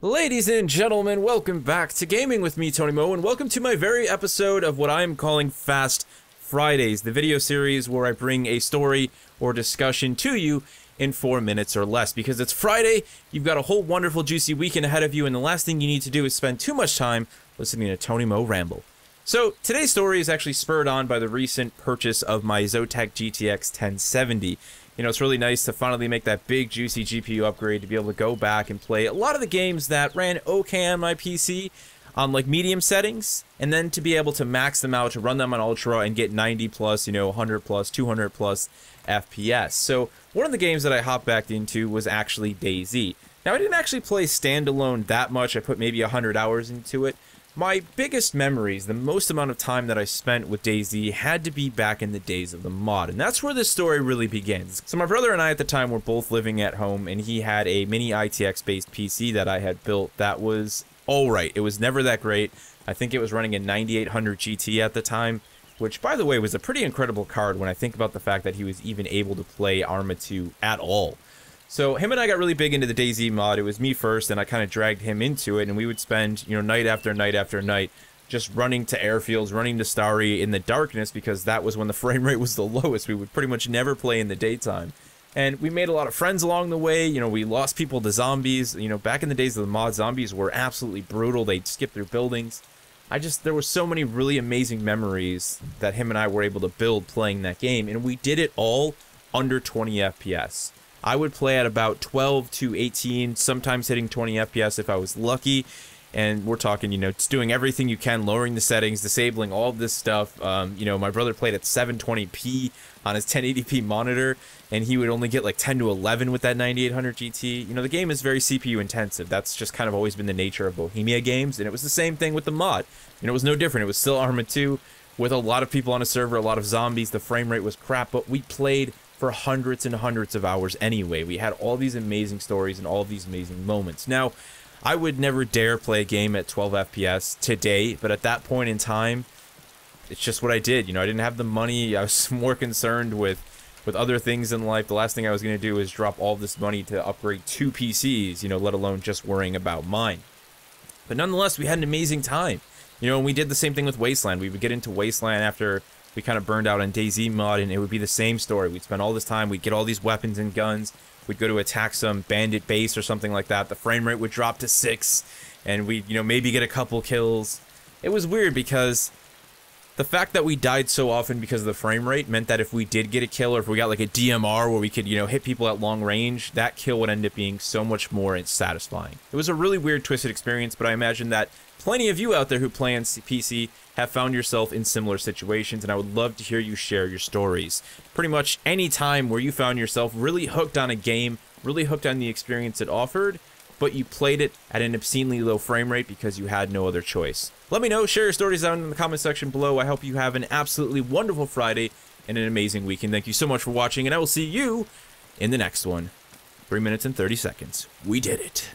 Ladies and gentlemen, welcome back to Gaming with me, Tony Mo, and welcome to my very episode of what I am calling Fast Fridays, the video series where I bring a story or discussion to you in 4 minutes or less. Because it's Friday, you've got a whole wonderful juicy weekend ahead of you, and the last thing you need to do is spend too much time listening to Tony Mo ramble. So, today's story is actually spurred on by the recent purchase of my Zotac GTX 1070. You know, it's really nice to finally make that big, juicy GPU upgrade to be able to go back and play a lot of the games that ran okay on my PC on, like, medium settings, and then to be able to max them out, to run them on Ultra and get 90 plus, you know, 100 plus, 200 plus FPS. So, one of the games that I hopped back into was actually DayZ. Now, I didn't actually play standalone that much. I put maybe 100 hours into it. My biggest memories, the most amount of time that I spent with DayZ, had to be back in the days of the mod, and that's where this story really begins. So my brother and I at the time were both living at home, and he had a mini ITX-based PC that I had built that was alright. It was never that great. I think it was running a 9800 GT at the time, which, by the way, was a pretty incredible card when I think about the fact that he was even able to play Arma 2 at all. So him and I got really big into the DayZ mod. It was me first, and I kind of dragged him into it, and we would spend, you know, night after night after night just running to airfields, running to Starry in the darkness, because that was when the frame rate was the lowest. We would pretty much never play in the daytime. And we made a lot of friends along the way. You know, we lost people to zombies. You know, back in the days of the mod, zombies were absolutely brutal. They'd skip through buildings. There were so many really amazing memories that him and I were able to build playing that game, and we did it all under 20 FPS. I would play at about 12 to 18, sometimes hitting 20 FPS if I was lucky. And we're talking, you know, just doing everything you can, lowering the settings, disabling all of this stuff. You know, my brother played at 720p on his 1080p monitor, and he would only get like 10 to 11 with that 9800 GT. You know, the game is very CPU intensive. That's just kind of always been the nature of Bohemia games, and it was the same thing with the mod. You know, it was no different. It was still Arma 2 with a lot of people on a server, a lot of zombies. The frame rate was crap, but we played for hundreds and hundreds of hours anyway. We had all these amazing stories and all these amazing moments. Now, I would never dare play a game at 12 FPS today, but at that point in time, it's just what I did. You know, I didn't have the money. I was more concerned with other things in life. The last thing I was going to do is drop all this money to upgrade 2 PCs, you know, let alone just worrying about mine. But nonetheless, we had an amazing time. You know, and we did the same thing with Wasteland. We would get into Wasteland after we kind of burned out on DayZ mod, and it would be the same story. We'd spend all this time, we'd get all these weapons and guns, we'd go to attack some bandit base or something like that. The frame rate would drop to 6, and we'd, you know, maybe get a couple kills. It was weird because the fact that we died so often because of the frame rate meant that if we did get a kill, or if we got like a DMR where we could, you know, hit people at long range, that kill would end up being so much more satisfying. It was a really weird, twisted experience, but I imagine that plenty of you out there who play on PC have found yourself in similar situations, and I would love to hear you share your stories. Pretty much any time where you found yourself really hooked on a game, really hooked on the experience it offered, but you played it at an obscenely low frame rate because you had no other choice. Let me know, share your stories down in the comment section below. I hope you have an absolutely wonderful Friday and an amazing weekend. Thank you so much for watching, and I will see you in the next one. 3 minutes and 30 seconds. We did it.